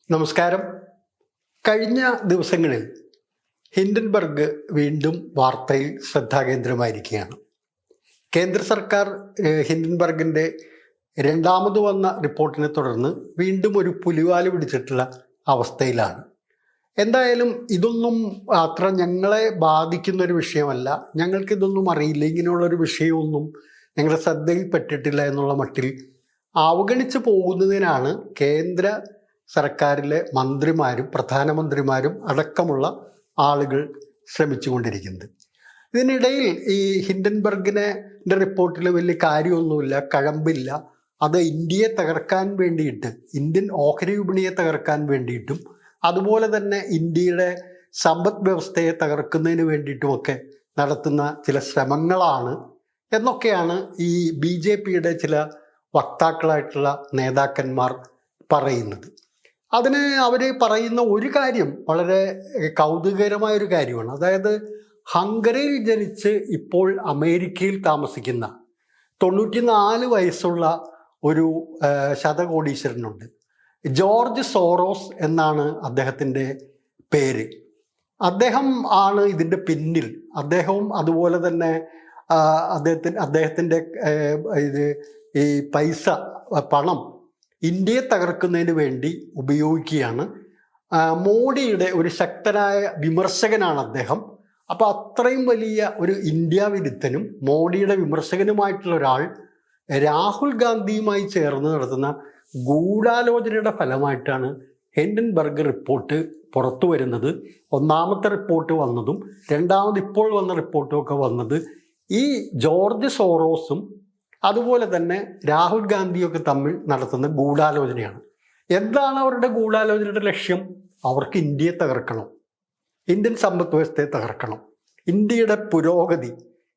നമസ്കാരം. കഴിഞ്ഞ ദിവസങ്ങളിൽ ഹിൻഡൻബർഗ് വീണ്ടും വാർത്തയിൽ ശ്രദ്ധാകേന്ദ്രമായിരിക്കുകയാണ്. കേന്ദ്ര സർക്കാർ ഹിൻഡൻബർഗിൻ്റെ രണ്ടാമത് വന്ന റിപ്പോർട്ടിനെ തുടർന്ന് വീണ്ടും ഒരു പുലിവാല് പിടിച്ചിട്ടുള്ള അവസ്ഥയിലാണ്. എന്തായാലും ഇതൊന്നും അത്ര ഞങ്ങളെ ബാധിക്കുന്നൊരു വിഷയമല്ല, ഞങ്ങൾക്കിതൊന്നും അറിയില്ല, ഇങ്ങനെയുള്ളൊരു വിഷയമൊന്നും ഞങ്ങളുടെ ശ്രദ്ധയിൽപ്പെട്ടിട്ടില്ല എന്നുള്ള മട്ടിൽ അവഗണിച്ച് പോകുന്നതിനാണ് കേന്ദ്ര സർക്കാരിലെ മന്ത്രിമാരും പ്രധാനമന്ത്രിമാരും അടക്കമുള്ള ആളുകൾ ശ്രമിച്ചുകൊണ്ടിരിക്കുന്നത്. ഇതിനിടയിൽ ഈ ഹിൻഡൻബർഗിൻ്റെ റിപ്പോർട്ടിൽ വലിയ കാര്യമൊന്നുമില്ല, കഴമ്പില്ല. അത് ഇന്ത്യയെ തകർക്കാൻ വേണ്ടിയിട്ട്, ഇന്ത്യൻ ഓഹരി വിപണിയെ തകർക്കാൻ വേണ്ടിയിട്ടും അതുപോലെ തന്നെ ഇന്ത്യയുടെ സമ്പദ് വ്യവസ്ഥയെ തകർക്കുന്നതിന് വേണ്ടിയിട്ടുമൊക്കെ നടത്തുന്ന ചില ശ്രമങ്ങളാണ് എന്നൊക്കെയാണ് ഈ BJPയുടെ ചില വക്താക്കളായിട്ടുള്ള നേതാക്കന്മാർ പറയുന്നത്. അതിന് അവർ പറയുന്ന ഒരു കാര്യം വളരെ കൗതുകകരമായൊരു കാര്യമാണ്. അതായത് ഹംഗറിയിൽ ജനിച്ച് ഇപ്പോൾ അമേരിക്കയിൽ താമസിക്കുന്ന 94 വയസ്സുള്ള ഒരു ശതകോടീശ്വരനുണ്ട്. ജോർജ് സോറോസ് എന്നാണ് അദ്ദേഹത്തിൻ്റെ പേര്. അദ്ദേഹം ആണ് ഇതിൻ്റെ പിന്നിൽ. അദ്ദേഹവും അതുപോലെ തന്നെ അദ്ദേഹത്തിൻ്റെ ഈ പണം ഇന്ത്യയെ തകർക്കുന്നതിന് വേണ്ടി ഉപയോഗിക്കുകയാണ്. മോഡിയുടെ ഒരു ശക്തനായ വിമർശകനാണ് അദ്ദേഹം. അപ്പോൾ അത്രയും വലിയ ഒരു ഇന്ത്യ വിരുദ്ധനും മോഡിയുടെ വിമർശകനുമായിട്ടുള്ള ഒരാൾ രാഹുൽ ഗാന്ധിയുമായി ചേർന്ന് നടത്തുന്ന ഗൂഢാലോചനയുടെ ഫലമായിട്ടാണ് ഹിൻഡൻബർഗ് റിപ്പോർട്ട് പുറത്തു വരുന്നത്. ഒന്നാമത്തെ റിപ്പോർട്ട് വന്നതും രണ്ടാമത് ഇപ്പോൾ വന്ന റിപ്പോർട്ടും ഒക്കെ വന്നത് ഈ ജോർജ് സോറോസും അതുപോലെ തന്നെ രാഹുൽ ഗാന്ധിയൊക്കെ തമ്മിൽ നടത്തുന്ന ഗൂഢാലോചനയാണ്. എന്താണ് അവരുടെ ഗൂഢാലോചനയുടെ ലക്ഷ്യം? അവർക്ക് ഇന്ത്യയെ തകർക്കണം, ഇന്ത്യൻ സമ്പദ് വ്യവസ്ഥയെ തകർക്കണം, ഇന്ത്യയുടെ പുരോഗതി,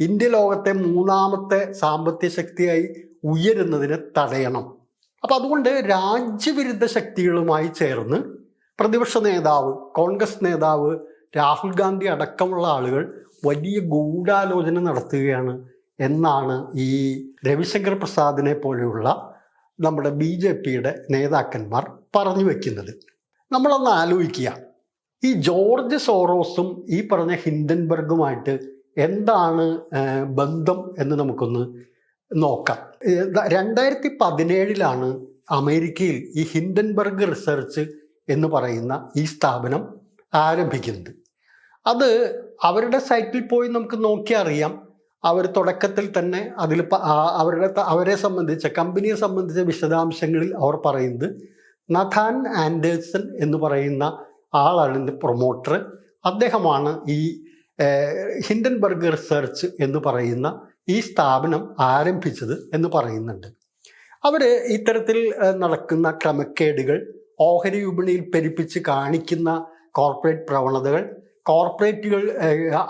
ഇന്ത്യ ലോകത്തെ 3ാമത്തെ സാമ്പത്തിക ശക്തിയായി ഉയരുന്നതിനെ തടയണം. അപ്പം അതുകൊണ്ട് രാജ്യവിരുദ്ധ ശക്തികളുമായി ചേർന്ന് പ്രതിപക്ഷ നേതാവ്, കോൺഗ്രസ് നേതാവ് രാഹുൽ ഗാന്ധി അടക്കമുള്ള ആളുകൾ വലിയ ഗൂഢാലോചന നടത്തുകയാണ് എന്നാണ് ഈ രവിശങ്കർ പ്രസാദിനെ പോലെയുള്ള നമ്മുടെ BJPയുടെ നേതാക്കന്മാർ പറഞ്ഞു വയ്ക്കുന്നത്. നമ്മളൊന്ന് ആലോചിക്കുക, ഈ ജോർജ് സോറോസും ഈ പറഞ്ഞ ഹിൻഡൻബർഗുമായിട്ട് എന്താണ് ബന്ധം എന്ന് നമുക്കൊന്ന് നോക്കാം. 2017 അമേരിക്കയിൽ ഈ ഹിൻഡൻബർഗ് റിസർച്ച് എന്ന് പറയുന്ന ഈ സ്ഥാപനം ആരംഭിക്കുന്നത്. അത് അവരുടെ സൈറ്റിൽ പോയി നമുക്ക് നോക്കിയാൽ അറിയാം. അവർ തുടക്കത്തിൽ തന്നെ അതിൽ അവരെ സംബന്ധിച്ച, കമ്പനിയെ സംബന്ധിച്ച വിശദാംശങ്ങളിൽ അവർ പറയുന്നത് നഥാൻ ആൻഡേഴ്സൺ എന്ന് പറയുന്ന ആളാണ് ഇതിൻ്റെ പ്രൊമോട്ടർ. അദ്ദേഹമാണ് ഈ ഹിൻഡൻബർഗ് റിസർച്ച് എന്ന് പറയുന്ന ഈ സ്ഥാപനം ആരംഭിച്ചത് എന്ന് പറയുന്നുണ്ട്. അവർ ഇത്തരത്തിൽ നടക്കുന്ന ക്രമക്കേടുകൾ, ഓഹരി വിപണിയിൽ പെരുപ്പിച്ച് കാണിക്കുന്ന കോർപ്പറേറ്റ് പ്രവണതകൾ, കോർപ്പറേറ്റുകൾ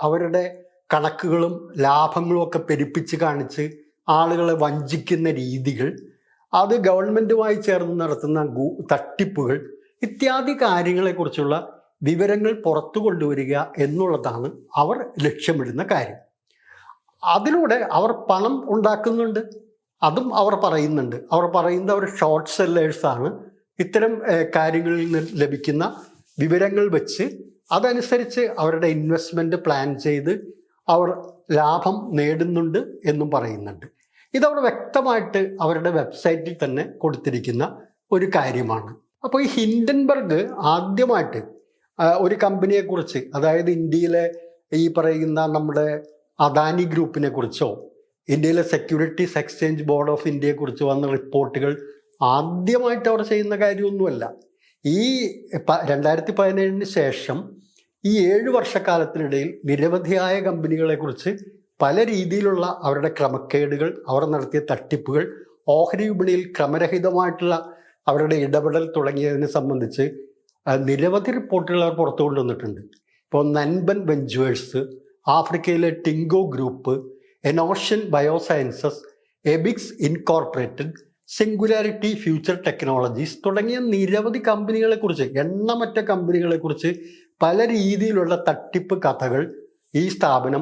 അവരുടെ കണക്കുകളും ലാഭങ്ങളും ഒക്കെ പെരുപ്പിച്ച് കാണിച്ച് ആളുകളെ വഞ്ചിക്കുന്ന രീതികൾ, അത് ഗവൺമെൻറ്റുമായി ചേർന്ന് നടത്തുന്ന തട്ടിപ്പുകൾ ഇത്യാദി കാര്യങ്ങളെക്കുറിച്ചുള്ള വിവരങ്ങൾ പുറത്തു കൊണ്ടുവരിക എന്നുള്ളതാണ് അവർ ലക്ഷ്യമിടുന്ന കാര്യം. അതിലൂടെ അവർ പണം ഉണ്ടാക്കുന്നുണ്ട്, അതും അവർ പറയുന്നുണ്ട്. അവർ പറയുന്നത് അവർ ഷോർട്ട് സെല്ലേഴ്സാണ്. ഇത്തരം കാര്യങ്ങളിൽ നിന്ന് ലഭിക്കുന്ന വിവരങ്ങൾ വെച്ച് അതനുസരിച്ച് അവരുടെ ഇൻവെസ്റ്റ്മെൻറ്റ് പ്ലാൻ ചെയ്ത് അവർ ലാഭം നേടുന്നുണ്ട് എന്നും പറയുന്നുണ്ട്. ഇതവർ വ്യക്തമായിട്ട് അവരുടെ വെബ്സൈറ്റിൽ തന്നെ കൊടുത്തിരിക്കുന്ന ഒരു കാര്യമാണ്. അപ്പോൾ ഈ ഹിൻഡൻബർഗ് ആദ്യമായിട്ട് ഒരു കമ്പനിയെക്കുറിച്ച്, അതായത് ഇന്ത്യയിലെ ഈ പറയുന്ന നമ്മുടെ അദാനി ഗ്രൂപ്പിനെ കുറിച്ചോ ഇന്ത്യയിലെ സെക്യൂരിറ്റീസ് എക്സ്ചേഞ്ച് ബോർഡ് ഓഫ് ഇന്ത്യയെക്കുറിച്ച് വന്ന റിപ്പോർട്ടുകൾ ആദ്യമായിട്ട് അവർ ചെയ്യുന്ന കാര്യമൊന്നുമല്ല. ഈ 2017 ശേഷം ഈ 7 വർഷക്കാലത്തിനിടയിൽ നിരവധിയായ കമ്പനികളെക്കുറിച്ച് പല രീതിയിലുള്ള അവരുടെ ക്രമക്കേടുകൾ, അവർ നടത്തിയ തട്ടിപ്പുകൾ, ഓഹരി വിപണിയിൽ ക്രമരഹിതമായിട്ടുള്ള അവരുടെ ഇടപെടൽ തുടങ്ങിയതിനെ സംബന്ധിച്ച് നിരവധി റിപ്പോർട്ടുകൾ അവർ പുറത്തു കൊണ്ടുവന്നിട്ടുണ്ട്. ഇപ്പോൾ നൻബൻ വെഞ്ചേഴ്സ്, ആഫ്രിക്കയിലെ Tingo Group, Enochian Biosciences, Ebix Incorporated, Singularity Future Technologies തുടങ്ങിയ നിരവധി കമ്പനികളെക്കുറിച്ച്, എണ്ണമറ്റ കമ്പനികളെക്കുറിച്ച് പല രീതിയിലുള്ള തട്ടിപ്പ് കഥകൾ ഈ സ്ഥാപനം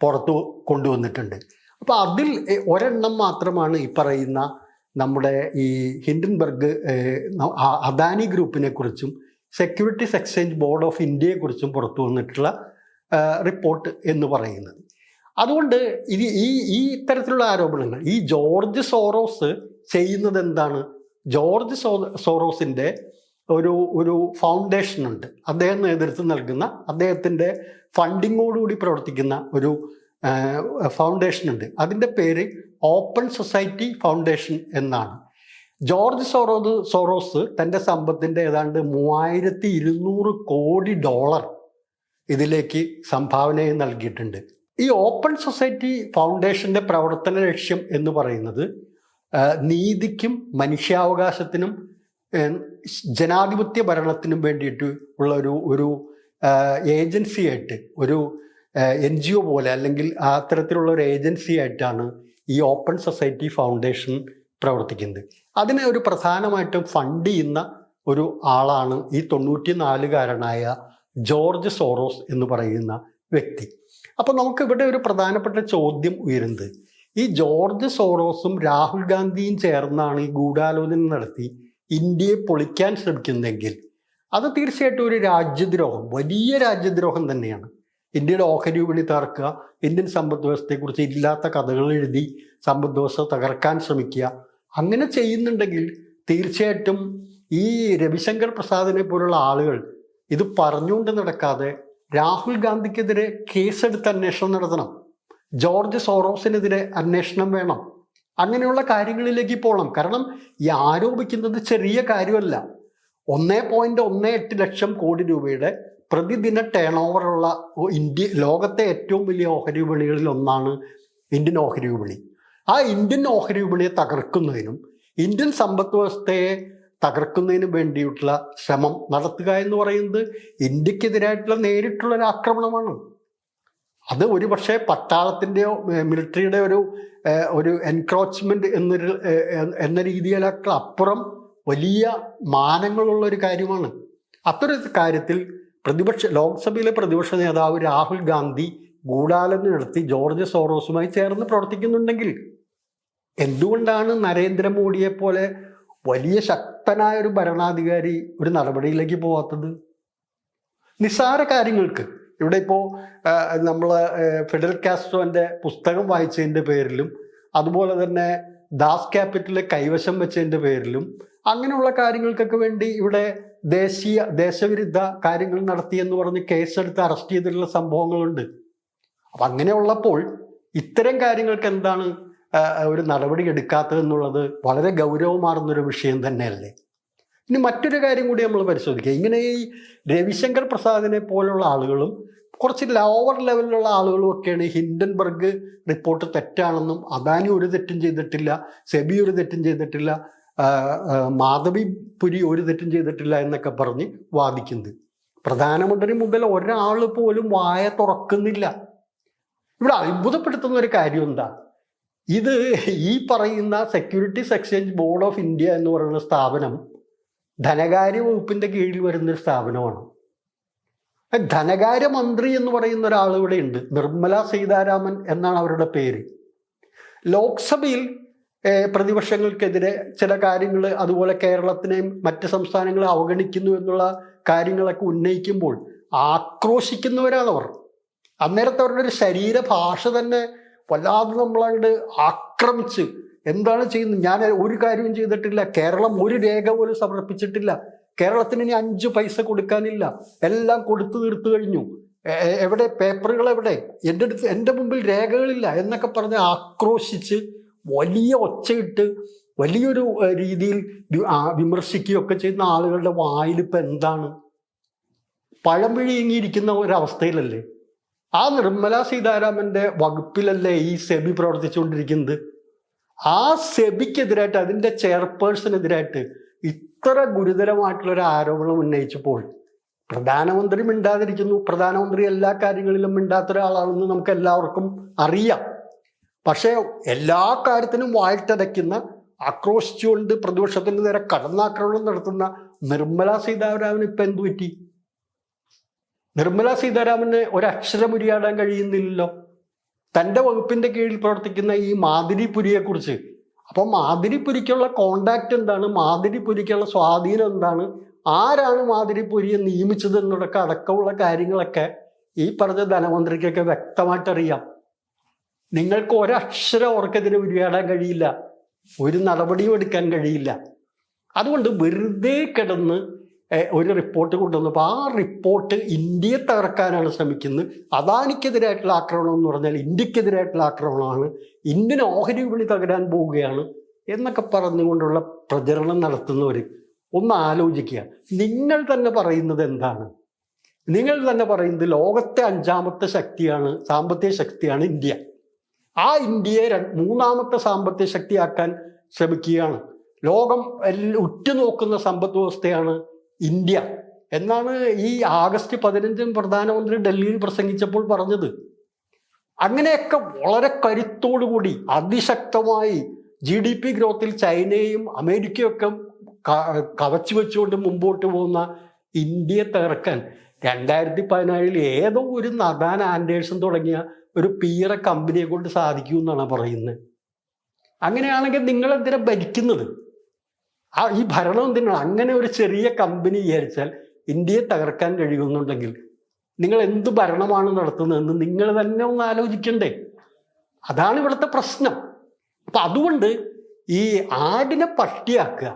പുറത്തു കൊണ്ടുവന്നിട്ടുണ്ട്. അപ്പോൾ അതിൽ ഒരെണ്ണം മാത്രമാണ് ഈ പറയുന്ന നമ്മുടെ ഈ ഹിൻഡൻബർഗ് അദാനി ഗ്രൂപ്പിനെ കുറിച്ചും സെക്യൂരിറ്റീസ് എക്സ്ചേഞ്ച് ബോർഡ് ഓഫ് ഇന്ത്യയെക്കുറിച്ചും പുറത്തു വന്നിട്ടുള്ള റിപ്പോർട്ട് എന്ന് പറയുന്നത്. അതുകൊണ്ട് ഈ ഇത്തരത്തിലുള്ള ആരോപണങ്ങൾ ഈ ജോർജ് സോറോസ് ചെയ്യുന്നത് എന്താണ്? ജോർജ് സോറോസിൻ്റെ ഒരു ഫൗണ്ടേഷൻ ഉണ്ട്. അദ്ദേഹം നേതൃത്വം നൽകുന്ന, അദ്ദേഹത്തിൻ്റെ ഫണ്ടിങ്ങോടുകൂടി പ്രവർത്തിക്കുന്ന ഒരു ഫൗണ്ടേഷൻ ഉണ്ട്. അതിൻ്റെ പേര് ഓപ്പൺ സൊസൈറ്റി ഫൗണ്ടേഷൻ എന്നാണ്. ജോർജ് സോറോസ് തൻ്റെ സമ്പത്തിൻ്റെ ഏതാണ്ട് 3200 കോടി ഡോളർ ഇതിലേക്ക് സംഭാവനയായി നൽകിയിട്ടുണ്ട്. ഈ ഓപ്പൺ സൊസൈറ്റി ഫൗണ്ടേഷൻ്റെ പ്രവർത്തന ലക്ഷ്യം എന്ന് പറയുന്നത് നീതിക്കും മനുഷ്യാവകാശത്തിനും ജനാധിപത്യ ഭരണത്തിനും വേണ്ടിയിട്ട് ഉള്ള ഒരു ഏജൻസിയായിട്ട്, ഒരു NGO പോലെ, അല്ലെങ്കിൽ അത്തരത്തിലുള്ള ഒരു ഏജൻസി ആയിട്ടാണ് ഈ ഓപ്പൺ സൊസൈറ്റി ഫൗണ്ടേഷൻ പ്രവർത്തിക്കുന്നത്. അതിനെ ഒരു പ്രധാനമായിട്ടും ഫണ്ട് ചെയ്യുന്ന ഒരു ആളാണ് ഈ 94-കാരനായ ജോർജ് സോറോസ് എന്ന് പറയുന്ന വ്യക്തി. അപ്പോൾ നമുക്ക് ഇവിടെ ഒരു പ്രധാനപ്പെട്ട ചോദ്യം ഉയരുന്നത്, ഈ ജോർജ് സോറോസും രാഹുൽ ഗാന്ധിയും ചേർന്നാണ് ഈ ഗൂഢാലോചന നടത്തി ഇന്ത്യയെ പൊളിക്കാൻ ശ്രമിക്കുന്നതെങ്കിൽ അത് തീർച്ചയായിട്ടും ഒരു രാജ്യദ്രോഹം, വലിയ രാജ്യദ്രോഹം തന്നെയാണ്. ഇന്ത്യയുടെ ഓഹരി വിപണി തകർക്കുക, ഇന്ത്യൻ സമ്പദ് വ്യവസ്ഥയെക്കുറിച്ച് ഇല്ലാത്ത കഥകൾ എഴുതി സമ്പദ് വ്യവസ്ഥ തകർക്കാൻ ശ്രമിക്കുക, അങ്ങനെ ചെയ്യുന്നുണ്ടെങ്കിൽ തീർച്ചയായിട്ടും ഈ രവിശങ്കർ പ്രസാദിനെ പോലുള്ള ആളുകൾ ഇത് പറഞ്ഞുകൊണ്ട് നടക്കാതെ രാഹുൽ ഗാന്ധിക്കെതിരെ കേസെടുത്ത് അന്വേഷണം നടത്തണം, ജോർജ് സോറോസിനെതിരെ അന്വേഷണം വേണം, അങ്ങനെയുള്ള കാര്യങ്ങളിലേക്ക് പോകണം. കാരണം ഈ ആരോപിക്കുന്നത് ചെറിയ കാര്യമല്ല. 1.18 ലക്ഷം കോടി രൂപയുടെ പ്രതിദിന ടേൺ ഓവറുള്ള ലോകത്തെ ഏറ്റവും വലിയ ഓഹരി വിപണികളിൽ ഒന്നാണ് ഇന്ത്യൻ ഓഹരി വിപണി. ആ ഇന്ത്യൻ ഓഹരി വിപണിയെ തകർക്കുന്നതിനും ഇന്ത്യൻ സമ്പദ് വ്യവസ്ഥയെ തകർക്കുന്നതിനും വേണ്ടിയിട്ടുള്ള ശ്രമം നടത്തുക എന്ന് പറയുന്നത് ഇന്ത്യക്കെതിരായിട്ടുള്ള നേരിട്ടുള്ള ഒരു ആക്രമണമാണ്. അത് ഒരു പക്ഷേ പട്ടാളത്തിൻ്റെയോ മിലിറ്ററിയുടെ ഒരു എൻക്രോച്ച്മെന്റ് എന്ന രീതിയിലൊക്കെ അപ്പുറം വലിയ മാനങ്ങളുള്ള ഒരു കാര്യമാണ്. അത്തരത്തിൽ കാര്യത്തിൽ ലോക്സഭയിലെ പ്രതിപക്ഷ നേതാവ് രാഹുൽ ഗാന്ധി ഗൂഢാലോചന നടത്തി ജോർജ് സോറോസുമായി ചേർന്ന് പ്രവർത്തിക്കുന്നുണ്ടെങ്കിൽ എന്തുകൊണ്ടാണ് നരേന്ദ്രമോദിയെ പോലെ വലിയ ശക്തനായ ഒരു ഭരണാധികാരി ഒരു നടപടിയിലേക്ക് പോകാത്തത്? നിസ്സാര കാര്യങ്ങൾക്ക് ഇവിടെ ഇപ്പോൾ നമ്മൾ ഫിഡൽ കാസ്ട്രോന്റെ പുസ്തകം വായിച്ചതിൻ്റെ പേരിലും അതുപോലെ തന്നെ ദാസ് ക്യാപിറ്റൽ കൈവശം വെച്ചതിൻ്റെ പേരിലും അങ്ങനെയുള്ള കാര്യങ്ങൾക്കൊക്കെ വേണ്ടി ഇവിടെ ദേശവിരുദ്ധ കാര്യങ്ങൾ നടത്തിയെന്ന് പറഞ്ഞ് കേസെടുത്ത് അറസ്റ്റ് ചെയ്തിട്ടുള്ള സംഭവങ്ങളുണ്ട്. അപ്പം അങ്ങനെയുള്ളപ്പോൾ ഇത്തരം കാര്യങ്ങൾക്ക് എന്താണ് ഒരു നടപടി എടുക്കാത്തതെന്നുള്ളത് വളരെ ഗൗരവമാർന്നൊരു വിഷയം തന്നെയല്ലേ. ഇനി മറ്റൊരു കാര്യം കൂടി നമ്മൾ പരിശോധിക്കുക. ഇങ്ങനെ ഈ രവിശങ്കർ പ്രസാദിനെ പോലുള്ള ആളുകളും കുറച്ച് ലോവർ ലെവലിലുള്ള ആളുകളും ഒക്കെയാണ് ഹിൻഡൻബർഗ് റിപ്പോർട്ട് തെറ്റാണെന്നും അദാനി ഒരു തെറ്റും ചെയ്തിട്ടില്ല, സെബി ഒരു തെറ്റും ചെയ്തിട്ടില്ല, മാധവി പുരി ഒരു തെറ്റും ചെയ്തിട്ടില്ല എന്നൊക്കെ പറഞ്ഞ് വാദിക്കുന്നത്. പ്രധാനമന്ത്രി മുതൽ ഒരാൾ പോലും വായ തുറക്കുന്നില്ല. ഇവിടെ അത്ഭുതപ്പെടുത്തുന്ന ഒരു കാര്യം എന്താ, ഇത് ഈ പറയുന്ന securities exchange board of India എന്ന് പറയുന്ന സ്ഥാപനം ധനകാര്യ വകുപ്പിന്റെ കീഴിൽ വരുന്നൊരു സ്ഥാപനമാണ്. ധനകാര്യമന്ത്രി എന്ന് പറയുന്ന ഒരാൾ ഇവിടെ ഉണ്ട്, നിർമ്മല സീതാരാമൻ എന്നാണ് അവരുടെ പേര്. ലോക്സഭയിൽ പ്രതിപക്ഷങ്ങൾക്കെതിരെ ചില കാര്യങ്ങൾ, അതുപോലെ കേരളത്തിനെയും മറ്റ് സംസ്ഥാനങ്ങളെ അവഗണിക്കുന്നു എന്നുള്ള കാര്യങ്ങളൊക്കെ ഉന്നയിക്കുമ്പോൾ ആക്രോശിക്കുന്നവരാണവർ. അന്നേരത്തെ അവരുടെ ഒരു ശരീരഭാഷ തന്നെ വല്ലാതെ നമ്മളങ്ങോട്ട് ആക്രമിച്ച് എന്താണ് ചെയ്യുന്നത്, ഞാൻ ഒരു കാര്യവും ചെയ്തിട്ടില്ല, കേരളം ഒരു രേഖ പോലും സമർപ്പിച്ചിട്ടില്ല, കേരളത്തിന് ഇനി 5 പൈസ കൊടുക്കാനില്ല, എല്ലാം കൊടുത്തു തീർത്തു കഴിഞ്ഞു, എവിടെ പേപ്പറുകൾ, എവിടെ എൻ്റെ മുമ്പിൽ രേഖകളില്ല എന്നൊക്കെ പറഞ്ഞ് ആക്രോശിച്ച് വലിയ ഒച്ചയിട്ട് വലിയൊരു രീതിയിൽ വിമർശിക്കുകയൊക്കെ ചെയ്യുന്ന ആളുകളുടെ വായിലിപ്പോൾ എന്താണ്, പഴം വിഴുങ്ങിയിരിക്കുന്ന ഒരവസ്ഥയിലല്ലേ. ആ നിർമ്മല സീതാരാമൻ്റെ വകുപ്പിലല്ലേ ഈ സെബി പ്രവർത്തിച്ചുകൊണ്ടിരിക്കുന്നത്. ആ സെബിക്കെതിരായിട്ട്, അതിൻ്റെ ചെയർപേഴ്സണെതിരായിട്ട് ഇത്ര ഗുരുതരമായിട്ടുള്ളൊരു ആരോപണം ഉന്നയിച്ചപ്പോൾ പ്രധാനമന്ത്രി മിണ്ടാതിരിക്കുന്നു. പ്രധാനമന്ത്രി എല്ലാ കാര്യങ്ങളിലും മിണ്ടാത്ത ഒരാളാണെന്ന് നമുക്ക് എല്ലാവർക്കും അറിയാം. പക്ഷേ എല്ലാ കാര്യത്തിനും വായിട്ടടയ്ക്കുന്ന, ആക്രോശിച്ചുകൊണ്ട് പ്രതിപക്ഷത്തിന് നേരെ കടന്നാക്രമണം നടത്തുന്ന നിർമ്മല സീതാരാമൻ ഇപ്പം എന്തു പറ്റി? നിർമ്മല സീതാരാമന് ഒരക്ഷരം ഉരിയാടാൻ കഴിയുന്നില്ലല്ലോ. തൻ്റെ വകുപ്പിൻ്റെ കീഴിൽ പ്രവർത്തിക്കുന്ന ഈ മാധുരി പുരിയെക്കുറിച്ച് അപ്പം മാതിരിപ്പുരിക്കുള്ള കോണ്ടാക്ട് എന്താണ്, മാതിരിപ്പുരിക്കുള്ള സ്വാധീനം എന്താണ്, ആരാണ് മാതിരിപ്പുരിയെ നിയമിച്ചത് എന്നതൊക്കെ അടക്കമുള്ള കാര്യങ്ങളൊക്കെ ഈ പറഞ്ഞ ധനമന്ത്രിക്കൊക്കെ വ്യക്തമായിട്ടറിയാം. നിങ്ങൾക്ക് ഒരക്ഷരം അവർക്കെതിരെ ഉരിയാടാൻ കഴിയില്ല, ഒരു നടപടിയും എടുക്കാൻ കഴിയില്ല. അതുകൊണ്ട് വെറുതെ കിടന്ന് ഒരു റിപ്പോർട്ട് കൊണ്ടുവന്നപ്പോൾ ആ റിപ്പോർട്ട് ഇന്ത്യയെ തകർക്കാനാണ് ശ്രമിക്കുന്നത്. അദാനിക്കെതിരായിട്ടുള്ള ആക്രമണം എന്ന് പറഞ്ഞാൽ ഇന്ത്യക്കെതിരായിട്ടുള്ള ആക്രമണമാണ്, ഇന്ത്യൻ ഓഹരി വിപണി തകരാൻ പോവുകയാണ് എന്നൊക്കെ പറഞ്ഞുകൊണ്ടുള്ള പ്രചരണം നടത്തുന്നവർ ഒന്ന് ആലോചിക്കുക. നിങ്ങൾ തന്നെ പറയുന്നത് എന്താണ്? നിങ്ങൾ തന്നെ പറയുന്നത് ലോകത്തെ 5ാമത്തെ ശക്തിയാണ്, സാമ്പത്തിക ശക്തിയാണ് ഇന്ത്യ. ആ ഇന്ത്യയെ 3ാമത്തെ സാമ്പത്തിക ശക്തിയാക്കാൻ ശ്രമിക്കുകയാണ്. ലോകം ഉറ്റുനോക്കുന്ന സമ്പദ് വ്യവസ്ഥയാണ് ഇന്ത്യ എന്നാണ് ഈ ആഗസ്റ്റ് 15 പ്രധാനമന്ത്രി ഡൽഹിയിൽ പ്രസംഗിച്ചപ്പോൾ പറഞ്ഞത്. അങ്ങനെയൊക്കെ വളരെ കരുത്തോടുകൂടി അതിശക്തമായി GDP ഗ്രോത്തിൽ ചൈനയും അമേരിക്കയും ഒക്കെ കവച്ചു വെച്ചുകൊണ്ട് മുമ്പോട്ട് പോകുന്ന ഇന്ത്യയെ തകർക്കാൻ 2017 ഏതോ ഒരു നദാൻ ആൻഡേഴ്സൺ തുടങ്ങിയ ഒരു പീറ കമ്പനിയെ കൊണ്ട് സാധിക്കുമെന്നാണ് പറയുന്നത്. അങ്ങനെയാണെങ്കിൽ നിങ്ങൾ എന്തിനാ ഭരിക്കുന്നത്? ഈ ഭരണം എന്തിനാണ്? അങ്ങനെ ഒരു ചെറിയ കമ്പനി വിചാരിച്ചാൽ ഇന്ത്യയെ തകർക്കാൻ കഴിയുന്നുണ്ടെങ്കിൽ നിങ്ങൾ എന്ത് ഭരണമാണ് നടത്തുന്നതെന്ന് നിങ്ങൾ തന്നെ ഒന്ന് ആലോചിക്കണ്ടേ? അതാണ് ഇവിടുത്തെ പ്രശ്നം. അപ്പം അതുകൊണ്ട് ഈ ആടിനെ പട്ടിയാക്കുക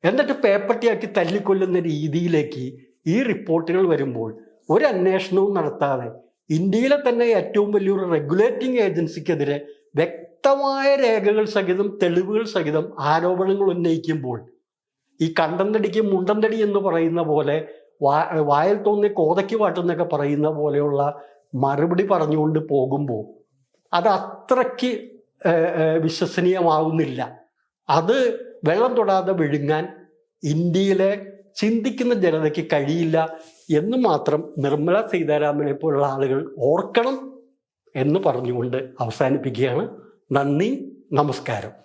എന്നിട്ട് പേപ്പട്ടിയാക്കി തല്ലിക്കൊല്ലുന്ന രീതിയിലേക്ക് ഈ റിപ്പോർട്ടുകൾ വരുമ്പോൾ ഒരു അന്വേഷണവും നടത്താതെ ഇന്ത്യയിലെ തന്നെ ഏറ്റവും വലിയൊരു റെഗുലേറ്റിംഗ് ഏജൻസിക്കെതിരെ വ്യക്തമായ രേഖകൾ സഹിതം തെളിവുകൾ സഹിതം ആരോപണങ്ങൾ ഉന്നയിക്കുമ്പോൾ ഈ കണ്ടന്തടിക്ക് മുണ്ടന്തടി എന്ന് പറയുന്ന പോലെ വായിൽ തോന്നി കോതയ്ക്ക് പാട്ടെന്നൊക്കെ പറയുന്ന പോലെയുള്ള മറുപടി പറഞ്ഞുകൊണ്ട് പോകുമ്പോൾ അത് അത്രയ്ക്ക് വിശ്വസനീയമാവുന്നില്ല. അത് വെള്ളം തൊടാതെ വിഴുങ്ങാൻ ഇന്ത്യയിലെ ചിന്തിക്കുന്ന ജനതയ്ക്ക് കഴിയില്ല എന്ന് മാത്രം നിർമ്മല സീതാരാമനെ പോലുള്ള ആളുകൾ ഓർക്കണം എന്ന് പറഞ്ഞുകൊണ്ട് അവസാനിപ്പിക്കുകയാണ്. നന്ദി, നമസ്കാരം.